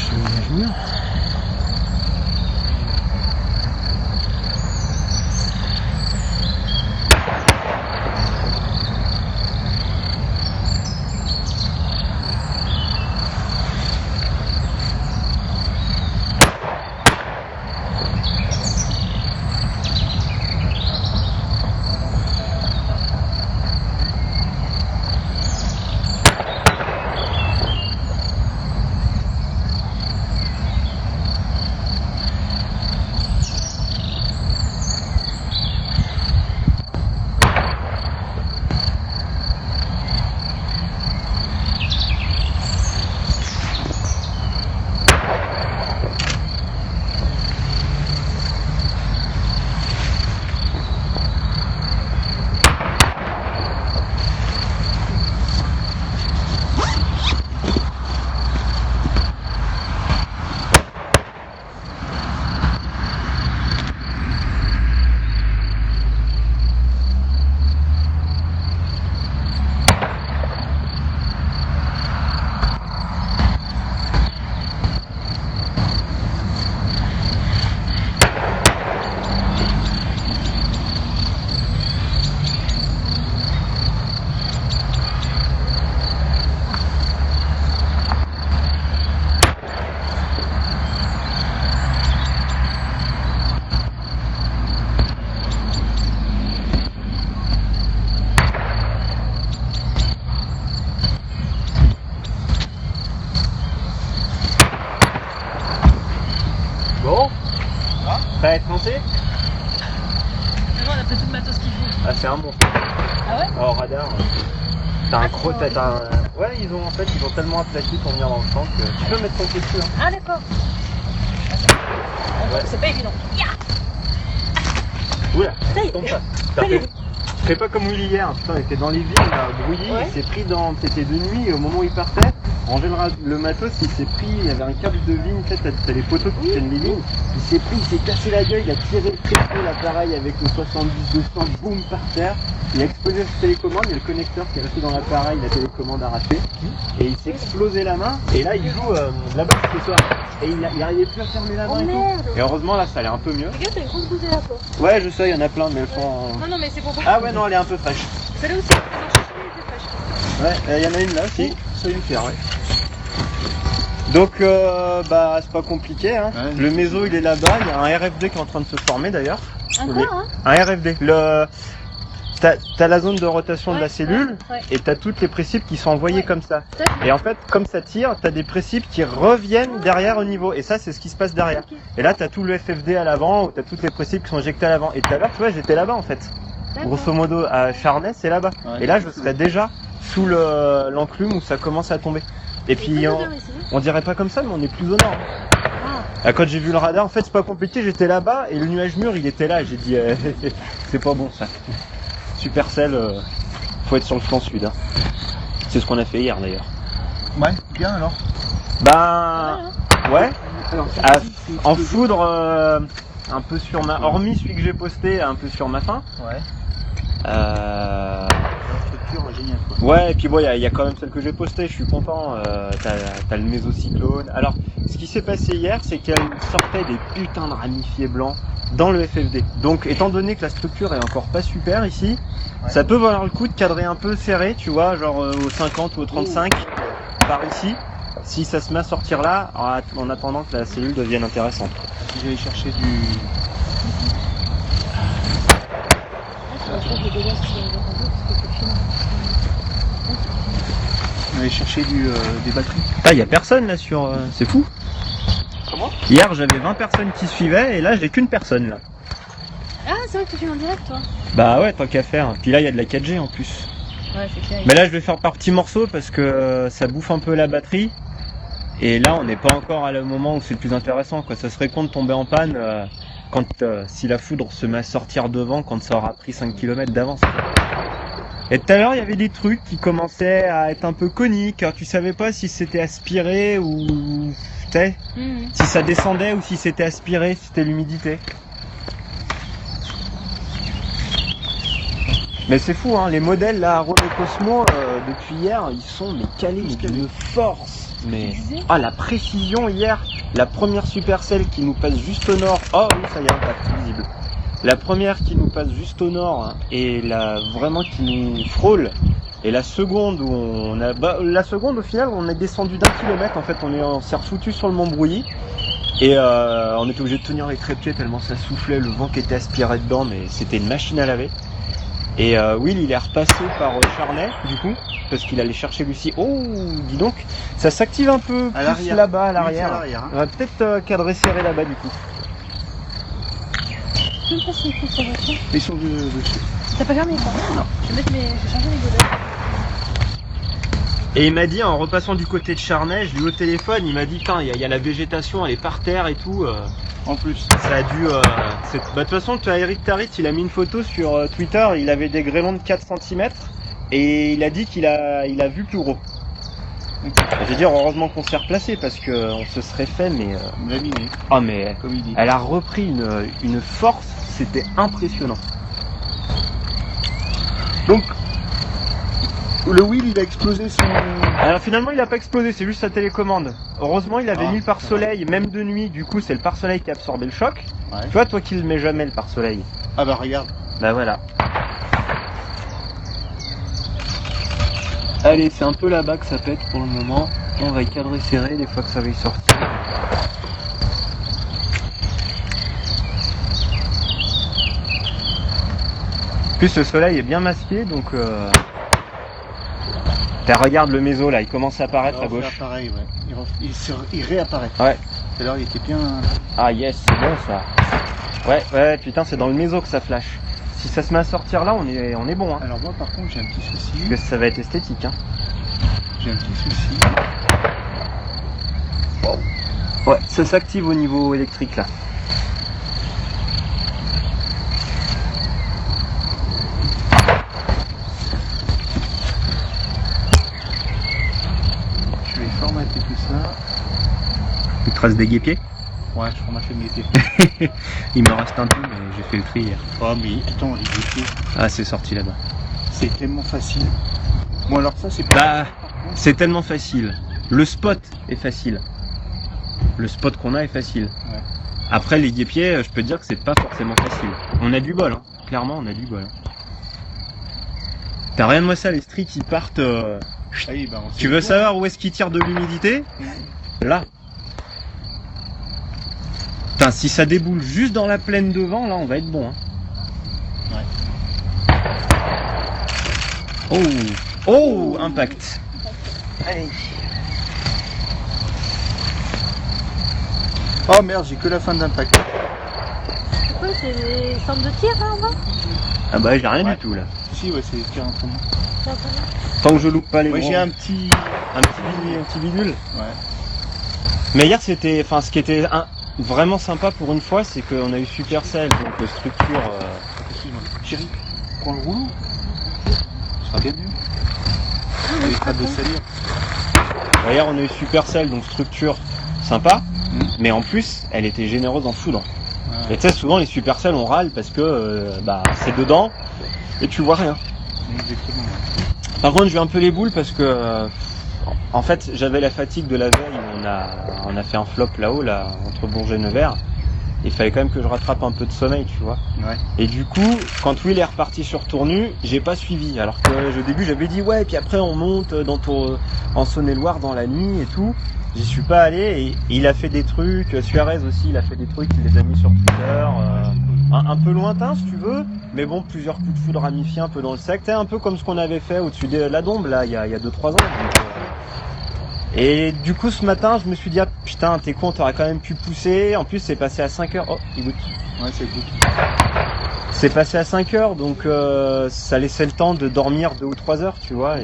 cherche le mur. Bon, prêt à être lancé? On a pris tout le matos qu'il faut. Ah, c'est un bon. Ah ouais? Alors, radar, t'as un gros tête. Ouais, ils ont tellement aplati pour venir dans le champ que tu peux mettre ton pied dessus. Hein. Ah d'accord. Ouais. C'est pas évident. Oula, Ça y est. tombe pas. Fais pas comme Willy hier, putain, il était dans les villes, il a brouillé, Ouais. il s'est pris dans. C'était de nuit et au moment où il partait, ranger le matos, il s'est pris, il y avait un câble de vigne, tu sais, t'as les poteaux qui tiennent les vignes, il s'est cassé la gueule, il a tiré le trépied, l'appareil avec le 70-200, boum par terre, il a explosé sa télécommande, il y a le connecteur qui est resté dans l'appareil, la télécommande arrachée, et il s'est explosé la main, et là il joue là-bas ce soir, et il arrivait plus à fermer la main Oh et tout. merde. Et heureusement là ça allait un peu mieux. Regarde, t'as une grosse bouteille à toi. Ouais je sais, il y en a plein mais elles sont... Non, non, mais c'est pour pas. Ah ouais non elle est un peu fraîche. Celle-là aussi, c'est fraîche. Ouais, il y en a une là aussi, ça une faire, ouais. Donc bah c'est pas compliqué hein. Ouais. Le méso il est là-bas, il y a un RFD qui est en train de se former d'ailleurs. Un quoi, hein? Un RFD. T'as la zone de rotation de la cellule ouais. et t'as toutes les précipites qui sont envoyées Ouais. comme ça. Tout à fait. Et en fait, comme ça tire, t'as des précipites qui reviennent derrière au niveau. Et ça, c'est ce qui se passe derrière. Ok. Et là, t'as tout le FFD à l'avant, ou t'as toutes les précipites qui sont injectées à l'avant. Et tout à l'heure, tu vois, j'étais là-bas en fait. D'accord. Grosso modo, à Charnay, c'est là-bas. Ouais. Et là, je serais déjà sous l'enclume où ça commence à tomber. Et puis, on dirait pas comme ça, mais on est plus au nord. Ah, quand j'ai vu le radar, en fait, c'est pas compliqué, j'étais là-bas et le nuage mûr, il était là. J'ai dit, c'est pas bon ça. Supercell, faut être sur le flanc sud. Hein. C'est ce qu'on a fait hier d'ailleurs. Ouais, bien alors. Ben, ouais. Alors, En foudre, un peu sur ma, hormis celui que j'ai posté, un peu sur ma fin. Ouais. Euh... Structure géniale quoi. Ouais, et puis bon, il y a quand même celle que j'ai postée, je suis content. T'as le mésocyclone. Alors, ce qui s'est passé hier, c'est qu'elle sortait des putains de ramifiés blancs dans le FFD. Donc, étant donné que la structure est encore pas super ici, Ouais. ça peut valoir le coup de cadrer un peu serré, tu vois, genre au 50 ou au 35 par ici. Si ça se met à sortir là, en attendant que la cellule devienne intéressante. J'allais chercher du. On allait chercher des batteries. Ah, y a personne là sur... c'est fou. Comment? Hier, j'avais 20 personnes qui suivaient et là, j'ai qu'une personne là. Ah, c'est vrai que tu es en direct, toi. Bah ouais, tant qu'à faire. Puis là, il y a de la 4G en plus. Ouais, c'est clair. Mais là, je vais faire par petits morceaux parce que ça bouffe un peu la batterie. Et là, on n'est pas encore à le moment où c'est le plus intéressant, quoi. Ça serait con de tomber en panne quand si la foudre se met à sortir devant quand ça aura pris 5 km d'avance. Et tout à l'heure, il y avait des trucs qui commençaient à être un peu coniques. Alors, tu savais pas si c'était aspiré ou... Tu sais, si ça descendait ou si c'était aspiré, si c'était l'humidité. Mais c'est fou, hein, les modèles là à Renault Cosmo depuis hier, ils sont mais calés d'une force. Mais Tu disais la précision hier, la première supercelle qui nous passe juste au nord. Oh oui, ça y est, impact visible. La première qui nous passe juste au nord hein, et la vraiment qui nous frôle. Et la seconde où on a, la seconde au final, on est descendu d'1 kilomètre. En fait, on s'est refoutu sur le Mont Brouilly et on était obligé de tenir les trépieds tellement ça soufflait, le vent qui était aspiré dedans, mais c'était une machine à laver. Et Will, il est repassé par Charnay, du coup, parce qu'il allait chercher Lucie. Oh, dis donc, ça s'active un peu À plus l'arrière. là-bas, à Lui, c'est l'arrière. à l'arrière, hein. On va peut-être cadrer serré là-bas, du coup. Je sais pas si écoute sa voiture. Ils sont dessus. T'as pas fermé ça? Non. Je vais changer les godets. Et il m'a dit, en repassant du côté de Charnay, je lui ai eu au téléphone, il m'a dit, putain, il y a la végétation, elle est par terre et tout. En plus. Ça a dû... de toute façon, tu as Eric Tarit, il a mis une photo sur Twitter, il avait des grêlons de 4 cm, et il a dit qu'il a vu plus gros. Je veux dire, heureusement qu'on s'est replacé, parce qu'on se serait fait, mais... Laminé, Ah, mais comme il dit. elle a repris une force, c'était impressionnant. Donc, le wheel, il a explosé son... Alors finalement il a pas explosé, c'est juste sa télécommande. Heureusement il avait mis le ça va. pare-soleil, même de nuit, du coup c'est le pare-soleil qui a absorbé le choc. Ouais. Tu vois toi qui le mets jamais le pare-soleil. Ah bah regarde. Bah voilà. Allez, c'est un peu là-bas que ça pète pour le moment. On va y cadrer serré des fois que ça va y sortir. En plus le soleil est bien masqué donc regarde le méso là, il commence à apparaître à Alors, on gauche. fait pareil, ouais. Il réapparaît. Ouais. Tout à l'heure, il était bien... Ah yes, c'est bon ça. Ouais, putain, c'est dans le méso que ça flash. Si ça se met à sortir là, on est bon. Hein. Alors moi, par contre, j'ai un petit souci. Parce que ça va être esthétique. Hein. J'ai un petit souci. Ouais, ça s'active au niveau électrique là. Je vais formater tout ça. Il te reste des guépiers? Ouais, je formate le métier. Il me reste un peu, mais j'ai fait le tri hier. Oh mais attends, les métiers, Ah, c'est sorti là-bas. c'est tellement facile. Bon alors ça, c'est pas... Bah, c'est tellement facile. Le spot est facile. Le spot qu'on a est facile. Ouais. Après, les guépiers, je peux te dire que c'est pas forcément facile. On a du bol, hein. Clairement, on a du bol. Hein. T'as rien de moi ça, les streaks qui partent... Ah oui, bah, on sait Tu veux tout. savoir où est-ce qu'ils tirent de l'humidité? Là. Putain, si ça déboule juste dans la plaine de vent, là, on va être bon. Hein. Ouais. Oh, impact. Allez. Oh merde, j'ai que la fin d'impact. C'est quoi? C'est des centres de tir là en bas? Ah bah, j'ai rien Ouais. du tout là. Si, ouais, c'est tir en commun. Tant que je loupe pas les Moi, gros. j'ai un petit... un petit bidule. Ouais. Mais hier, c'était, enfin, ce qui était vraiment sympa pour une fois, c'est qu'on a eu Supercell, donc structure. Excuse-moi. Chérie, prends le rouleau. Ce sera bien mieux. On évitera de salir. Hier, on a eu Supercell, donc structure sympa, Mm. mais en plus, elle était généreuse en foudre. Ouais. Et tu sais, souvent les Supercell, on râle parce que bah, c'est dedans et tu vois rien. Exactement. Par contre, j'ai un peu les boules parce que, en fait, j'avais la fatigue de la veille. On a fait un flop là-haut, là, entre Bourget et Nevers. Il fallait quand même que je rattrape un peu de sommeil, tu vois. Ouais. Et du coup, quand Will est reparti sur Tournu, j'ai pas suivi. Alors que au début, j'avais dit ouais, et puis après on monte en Saône-et-Loire dans la nuit et tout. J'y suis pas allé et il a fait des trucs. Suarez aussi, il a fait des trucs, il les a mis sur Twitter. Un peu lointain si tu veux, mais bon, plusieurs coups de foudre ramifiés un peu dans le sec. C'est un peu comme ce qu'on avait fait au-dessus de la Dombe là, il y a 2-3 ans. Donc, et du coup, ce matin, je me suis dit, ah putain, t'es con, t'aurais quand même pu pousser. En plus, c'est passé à 5h. Oh, il goûte. Ouais, c'est good. C'est passé à 5h, donc ça laissait le temps de dormir 2 ou 3 heures, tu vois.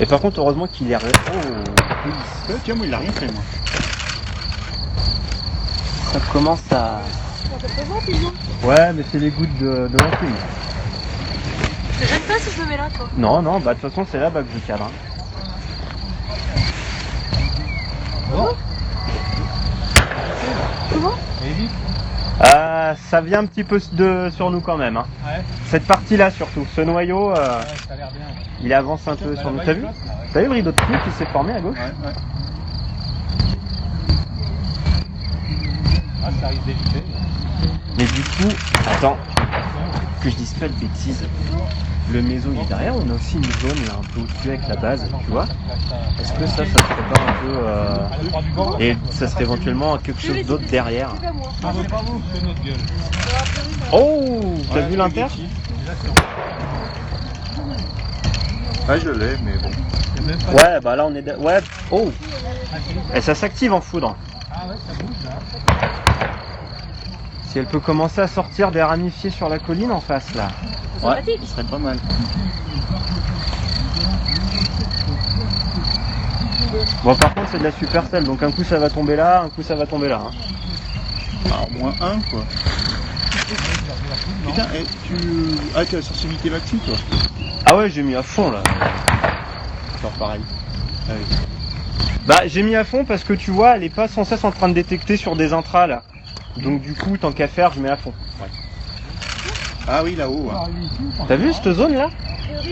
Et par contre, heureusement qu'il est... Oh, Tiens, moi, il a rien fait, moi. ça commence à... Ça te présente, Lilian? Ouais, mais c'est les gouttes de l'enclume. Ça gêne pas si je me mets là, toi? Non, non, bah de toute façon, c'est là-bas que je cadre. Hein. Comment? Allez vite. ça vient un petit peu sur nous quand même. Hein. Ouais. Cette partie-là surtout. Ce noyau, Ouais, ça a l'air bien. il avance un peu sur nous. T'as vu le rideau de pluie qui s'est formé à gauche? Ouais. Ah, ça arrive d'éviter. Mais du coup, attends, que je dise pas de bêtises. Le méso il est derrière, on a aussi une zone là un peu au-dessus avec la base, tu vois? Est-ce que ça serait pas un peu... Et ça serait éventuellement quelque chose d'autre derrière? Ah, c'est pas vous, c'est notre gueule. Oh, t'as vu l'inter? Ouais, je l'ai, mais bon. Ouais, bah là on est... Ouais, oh. Et ça s'active en foudre. Ah ouais, ça bouge là. Si elle peut commencer à sortir des ramifiés sur la colline en face là. Ouais, ce serait pas mal. Bon par contre c'est de la supercell, donc un coup ça va tomber là, un coup ça va tomber là. Hein. Ah, au moins un quoi. Putain, tu as sorti unité maxi toi? Ah ouais, j'ai mis à fond là. Genre pareil. Allez. Bah j'ai mis à fond parce que tu vois, elle est pas sans cesse en train de détecter sur des intras là. Donc du coup, tant qu'à faire, je mets à fond. Ouais. Ah oui, là-haut. Hein. T'as vu cette zone là?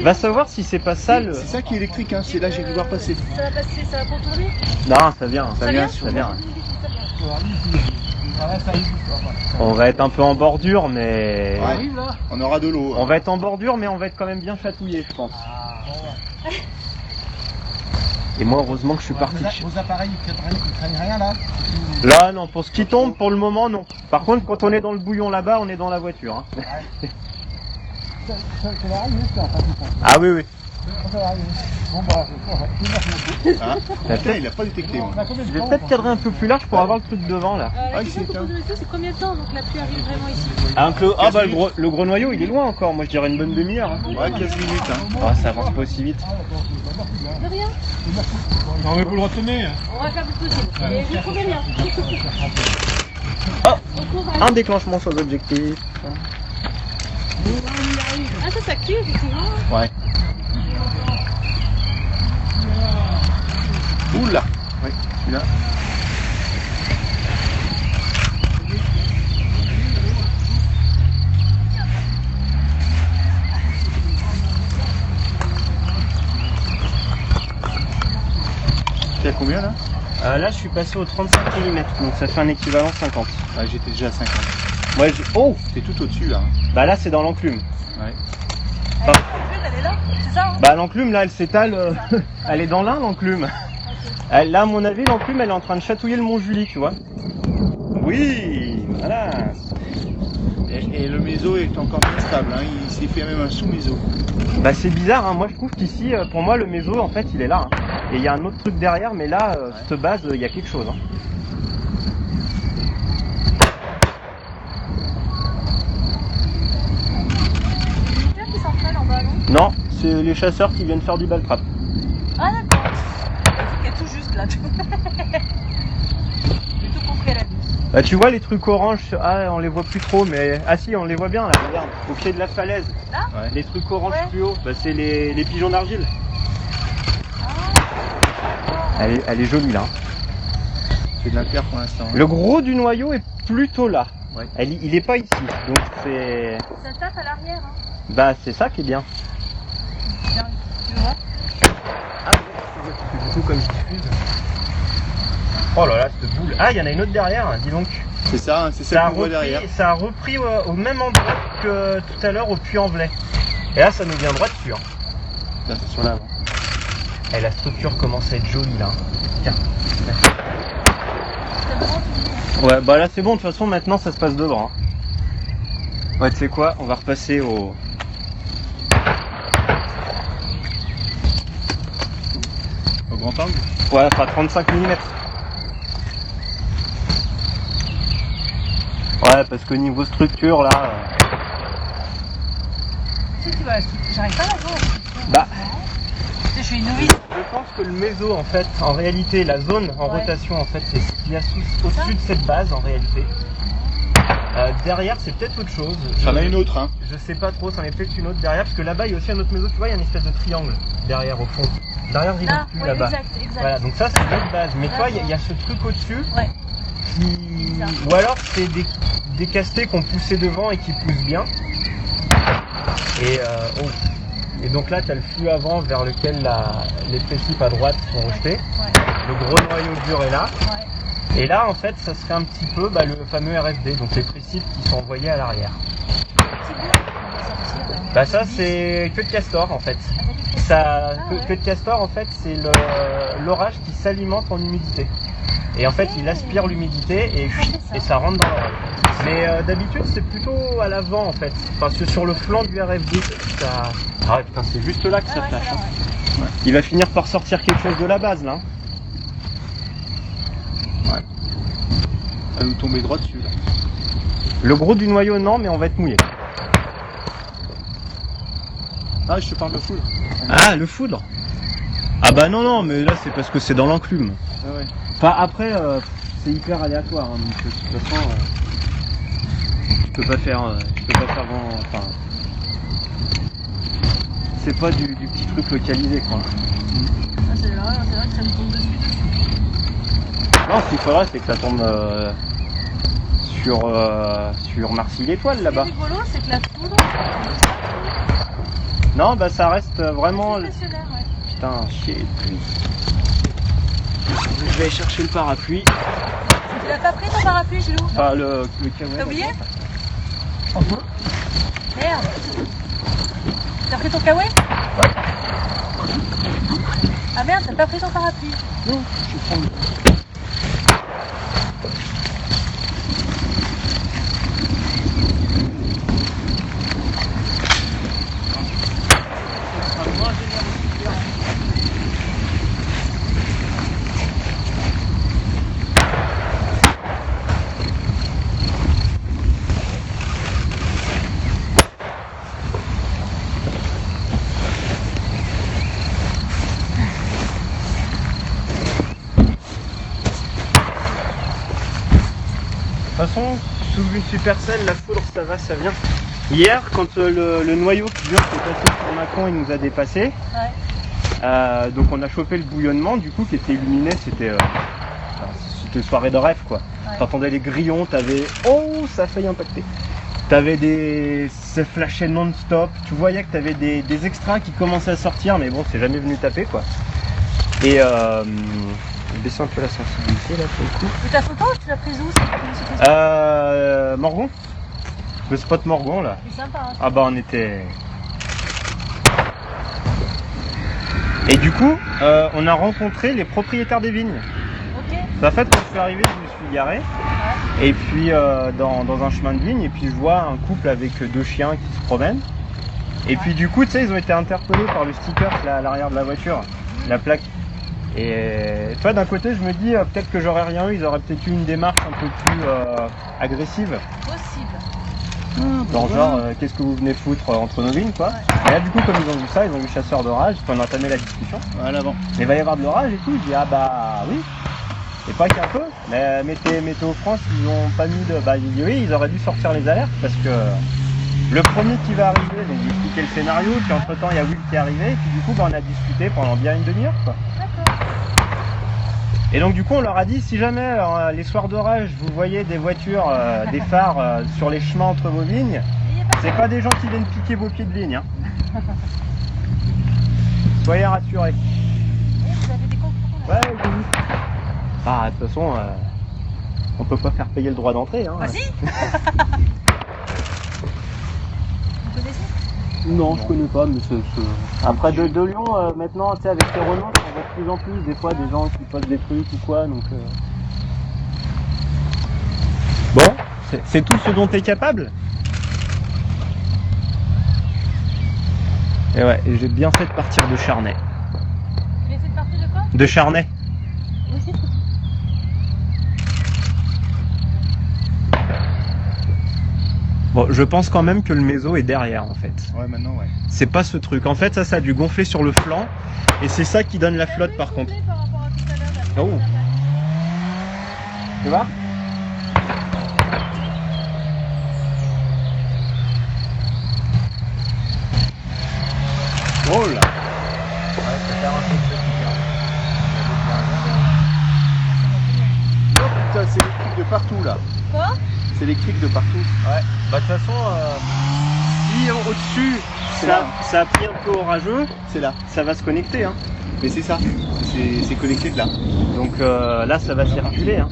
Va savoir si c'est pas ça le... C'est ça qui est électrique, hein. C'est là j'ai dû voir passer. Ça va passer, ça va contourner. Non, ça vient. Ça vient, Ça vient. Ah, ça arrive. On va être un peu en bordure, mais... Ouais, on aura de l'eau. Hein. On va être en bordure, mais on va être quand même bien chatouillé, je pense. Et moi, heureusement que je suis parti. Vos appareils, ils craignent rien là? Là, non, pour ce qui tombe, pour le moment, non. Par contre, quand on est dans le bouillon là-bas, on est dans la voiture. Hein. Ah oui, oui. Ah, putain, il a pas détecté. Moi. Je vais peut-être cadrer un peu plus large pour avoir le truc devant là. La question qu'on pose de météo, c'est combien de temps donc la pluie arrive vraiment ici? Ah bah le gros noyau, il est loin encore. Moi, je dirais une bonne demi-heure. Hein. Ouais, 15 minutes. Hein. Ah, ça avance pas aussi vite. De rien. Non, mais vous le retenez. On va faire le plus possible. Et vous trouvez rien. Oh, un déclenchement sans objectif. Ah, ça s'active effectivement. Ouais. Oula. Ouais, celui-là. T'es à combien là? Là, je suis passé au 35 mm, donc ça fait un équivalent 50. Ouais, j'étais déjà à 50. Ouais, oh, T'es tout au-dessus là. Hein. bah là, c'est dans l'enclume. Ouais. Elle est là, c'est ça hein? Bah l'enclume là elle s'étale, elle est dans l'Ain l'enclume. Là à mon avis l'enclume elle est en train de chatouiller le Mont Julie tu vois. Oui, voilà. Et le méso est encore bien stable, hein. Il s'est fait même un sous-méso. Bah c'est bizarre, hein. Moi je trouve qu'ici pour moi le méso en fait il est là. Hein. Et il y a un autre truc derrière mais là cette base il y a quelque chose. Hein. Qui s'entraîne en bas, non? Non, c'est les chasseurs qui viennent faire du baltrap. Ah d'accord. Il y a tout juste là. J'ai tout compris à la vie. Bah tu vois les trucs oranges, ah on les voit plus trop mais... Ah si on les voit bien là, regarde, au pied de la falaise. Là Ouais. Les trucs oranges Ouais. plus haut, bah c'est les pigeons d'argile. Ah. Elle est jolie là. C'est de l'inter pour l'instant. Hein. Le gros du noyau est plutôt là. Ouais. Il est pas ici, donc c'est... Ça tape à l'arrière. Hein. Bah c'est ça qui est bien. Tiens, tu vois? Ah du coup comme je diffuse. Oh là là, cette boule. Ah, il y en a une autre derrière, dis donc. C'est ça, hein, c'est ça qu'on voit derrière. Ça a repris au même endroit que tout à l'heure au Puy-en-Velay. Et là, ça nous vient droit dessus. Hein. Là, c'est sur l'avant. Et la structure commence à être jolie là. Tiens. Ouais, bah là c'est bon, de toute façon maintenant ça se passe devant. Hein. Ouais, tu sais quoi, on va repasser au... Au grand angle. Ouais, enfin 35 mm. Ouais, parce que niveau structure là... Tu sais, tu vois, j'arrive pas à la voir. Bah... Tu sais, je suis une novice. Je pense que le méso en fait, en réalité, la zone en Ouais. rotation en fait, c'est ce qu'il y a au-dessus de cette base en réalité. Derrière, c'est peut-être autre chose. J'en ai une autre, hein. Je sais pas trop, c'en est peut-être une autre derrière, parce que là-bas il y a aussi un autre méso, tu vois, il y a une espèce de triangle derrière au fond. Derrière le rideau Là, de pluie, ouais, là-bas. exact. Voilà, donc ça c'est notre base. Mais toi, il y a ce truc au-dessus. Ouais. Ou alors c'est des castés qu'on poussait devant et qui poussent bien. Et donc là, tu as le flux avant vers lequel les précipes à droite sont rejetés. Le gros noyau dur est là. Et là, en fait, ça serait un petit peu le fameux RFD, donc les précipes qui sont envoyés à l'arrière. Ça, c'est queue de castor, en fait. Queue de castor, en fait, c'est l'orage qui s'alimente en humidité. Et en fait, il aspire l'humidité et ça rentre dans l'orage. Mais d'habitude, c'est plutôt à l'avant, en fait. Enfin, sur le flanc du RFD, ça... Ah ouais, putain, c'est juste là que ça flash. Hein. Ouais. Il va finir par sortir quelque chose de la base, là. Ouais. Ça va nous tomber droit dessus, là. Le gros du noyau, non, mais on va être mouillé. Ah, je te parle de foudre. Ah, le foudre. Ah bah non, mais là, c'est parce que c'est dans l'enclume. Ah ouais. Enfin, après, c'est hyper aléatoire, hein, donc de toute façon, tu peux pas faire grand... Enfin, c'est pas du petit truc localisé, quoi. C'est vrai que ça me tombe dessus. Non, ce qu'il faudrait, c'est que ça tombe sur Marcy-l'Étoile, là-bas. Ce qui est rigolo, c'est que la foudre... Non, bah ça reste vraiment... C'est stationnaire, ouais. Putain, chier. Je vais aller chercher le parapluie. Tu l'as pas pris ton parapluie, Gilou? Enfin, le camion. T'as oublié? Merde. T'as pris ton kawaii? Ouais. Ah merde, t'as pas pris ton parapluie? Non, je prends le... De toute façon, sous une supercelle, la foudre, ça va, ça vient. Hier, quand le noyau qui dure qui est passé sur Macron, il nous a dépassé. Ouais. Donc on a chopé le bouillonnement, du coup, qui était illuminé. C'était soirée de rêve, quoi. Ouais. T'entendais les grillons, t'avais... Oh, ça a failli impacter. T'avais ça flashait non-stop. Tu voyais que t'avais des extraits qui commençaient à sortir, mais bon, c'est jamais venu taper, quoi. Et baisser un peu la sensibilité, là, pour le coup. Et ta photo, tu l'as prise où? Morgon. Le spot Morgon, là. C'est sympa, hein. Ah bah on était... Et du coup, on a rencontré les propriétaires des vignes. Ok. En fait, quand je suis arrivé, je me suis garé. Ouais. Et puis dans un chemin de vigne, et puis je vois un couple avec deux chiens qui se promènent. Et puis du coup, tu sais, ils ont été interpellés par le sticker là, à l'arrière de la voiture, la plaque. Et toi, d'un côté, je me dis, peut-être que j'aurais rien eu, ils auraient peut-être eu une démarche un peu plus agressive. Possible. Genre, qu'est-ce que vous venez foutre entre nos vignes, quoi. Ouais. Et là, du coup, comme ils ont vu ça, ils ont vu chasseur d'orage, puis on a entamé la discussion. À l'avant. Mais il va y avoir de l'orage et tout. Je dis, ah bah oui. Et pas qu'un peu. Mais Météo France, ils ont pas mis de... Bah, il dit oui, ils auraient dû sortir les alertes parce que le premier qui va arriver, donc j'ai expliqué le scénario, puis entre temps, il y a Will qui est arrivé, et puis du coup, bah, on a discuté pendant bien une demi-heure, quoi. D'accord. Et donc du coup on leur a dit si jamais les soirs d'orage vous voyez des voitures, des phares sur les chemins entre vos vignes, c'est pas des gens qui viennent piquer vos pieds de vigne. Hein. Soyez rassurés. Et vous avez des concurrents là? Ouais, j'ai vu. Ah de toute façon, on peut pas faire payer le droit d'entrée. Hein. Bah si. Vous connaissez? Non, je connais pas, mais c'est... Après de Lyon, maintenant, tu sais, avec les Renault, on voit de plus en plus, des fois, des gens qui postent des trucs ou quoi, donc... Bon, c'est tout ce dont tu es capable. Et ouais, et j'ai bien fait de partir de Charnay. Tu as fait partie de quoi? De Charnay. Oui. Bon, je pense quand même que le méso est derrière, en fait. Ouais, maintenant, ouais. C'est pas ce truc. En fait, ça a dû gonfler sur le flanc, et c'est ça qui donne la flotte, par contre. Par rapport à tout à l'heure, là. Oh. Tu vois? Oh là! Ouais, ça faire un peu de petit. Oh putain, c'est le truc de partout là. Quoi? C'est électrique de partout. Ouais. Bah de toute façon, si au-dessus C'est là. ça a pris un peu orageux, C'est là. ça va se connecter. Hein. Mais c'est ça. C'est connecté de là. Donc là, ça va circuler. Hein.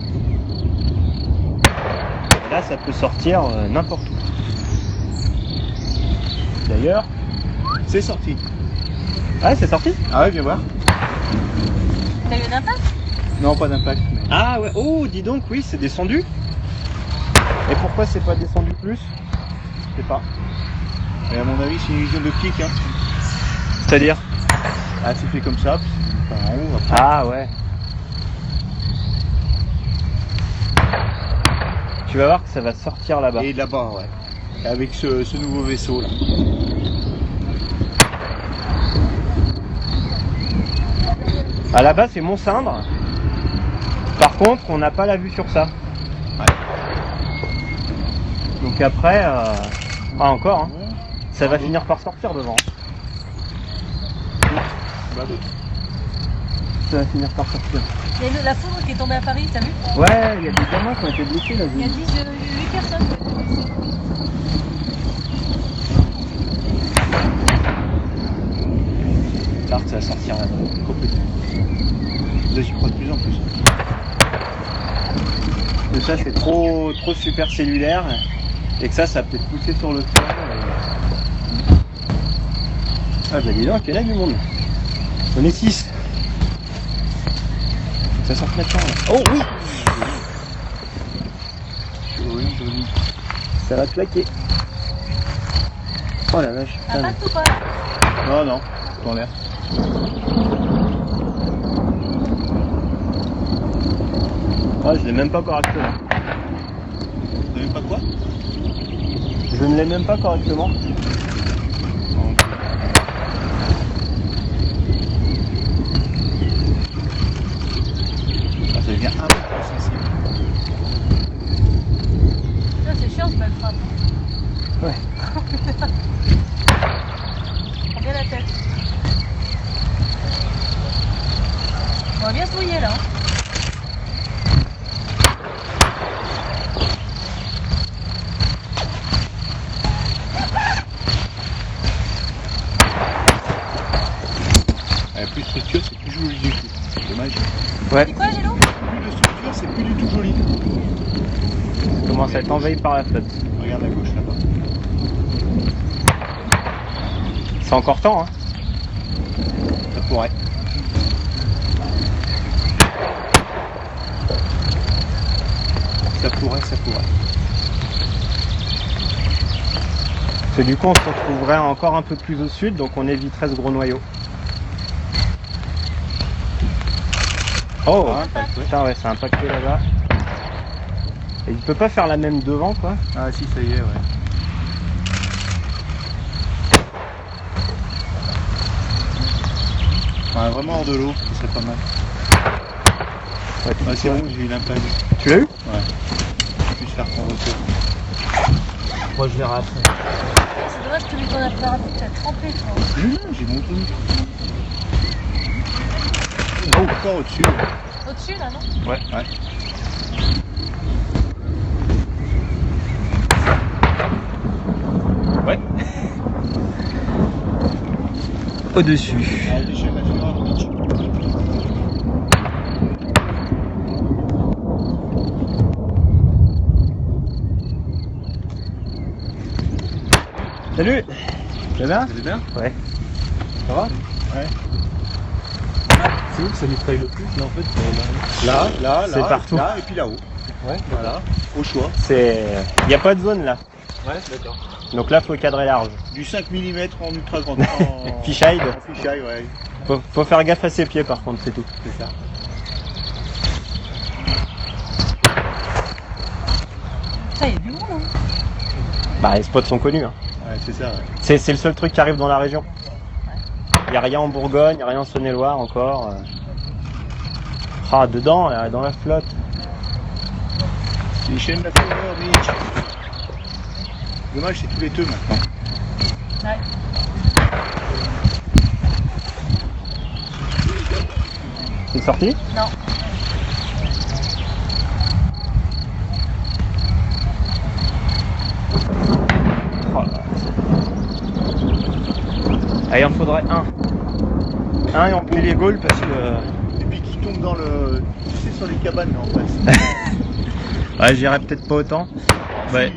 Et là, ça peut sortir n'importe où. D'ailleurs, C'est sorti. ouais, c'est sorti. Ah ouais, viens voir. T'as eu un impact? Non, pas d'impact. Mais... Ah ouais. Oh, dis donc, oui, c'est descendu. Et pourquoi c'est pas descendu plus? Je sais pas. Mais à mon avis, c'est une illusion d'optique. Hein. C'est-à-dire? Ah, c'est fait comme ça. Puis c'est en haut. Après. Ah ouais. Tu vas voir que ça va sortir là-bas. Et là-bas, ouais. Avec ce nouveau vaisseau là. Ah, là-bas, c'est Mont-Cindre. Par contre, on n'a pas la vue sur ça. Ouais. Donc après, pas encore. Hein. Ouais. Ça va finir par sortir devant. Bah, d'autres. Ça va finir par sortir. Il y a la foudre qui est tombée à Paris, t'as vu? Ouais, il y a des gamins qui ont été blessés là. Il y a 8 personnes. Tard, ça va sortir là-bas. Complètement. Là, j'y crois de plus en plus. Mais ça, c'est trop super cellulaire. Et que ça va peut-être pousser sur le flanc. Ah bah dis donc, il y en a du monde. On est 6. Ça sort maintenant là. Oh oui. Joli, joli. Ça va claquer. Oh la vache. putain. Impact ou pas? Non, non, dans l'air. Oh, je l'ai même pas correctement. Vous savez pas quoi? Je ne l'ai même pas correctement. Ça devient un peu plus sensible. Là, c'est chiant, c'est pas le frappe. Ouais. Prends bien la tête. On va bien se mouiller là. Hein. Plus de structure, c'est plus joli du tout. Dommage. Ouais. C'est quoi, Gélo? Plus de structure, c'est plus du tout joli. Ça commence à être envahi par la flotte. Regarde à gauche là-bas. C'est encore temps, hein. Ça pourrait. Ça pourrait. Parce que du coup, on se retrouverait encore un peu plus au sud, donc on éviterait ce gros noyau. Oh, Ah, impact, ouais. putain, ouais, c'est impacté là-bas. Et il peut pas faire la même devant, quoi. Ah si, ça y est, ouais. Ouais, vraiment hors de l'eau, ce serait pas mal. Ouais, Ah, c'est bon, j'ai eu l'impact. Tu l'as eu? Ouais. Je vais faire ton retour. Moi, je verrai après. C'est dommage que celui qu'on a perdu, tu as trempé, toi. J'ai mon truc. Oh, encore au-dessus. Au-dessus, là, non? Ouais. Ouais. Ouais. Au-dessus. Ah, déjà, la fureur, le pitch. Salut. Ça va? Vous allez bien? Ouais. Ça va? Ouais. C'est où que ça mitraille le plus? Là, en fait, Là, là, C'est partout. Là, et puis là-haut. Ouais, Voilà. Au choix. c'est. Il n'y a pas de zone là. Ouais, d'accord. Donc là, faut cadrer large. Du 5 mm en ultra grand. Fisheye. En fisheye, ouais. Faut faire gaffe à ses pieds par contre, c'est tout. C'est ça. Ça, il y a du monde, hein. Bah, les spots sont connus. Hein. Ouais, c'est ça, ouais. C'est le seul truc qui arrive dans la région. Il n'y a rien en Bourgogne, il n'y a rien en Saône-et-Loire encore. Ah, dedans, là, dans la flotte. C'est les chaînes de la fureur, Mitch. Dommage, c'est tous les deux maintenant. Ouais. C'est sorti? Non. Ah, il en faudrait un. Un et on plie les gaules parce que... Et puis qui tombe dans le... Tu sais, sur les cabanes, là, en face. Ouais, j'irai peut-être pas autant. Ouais.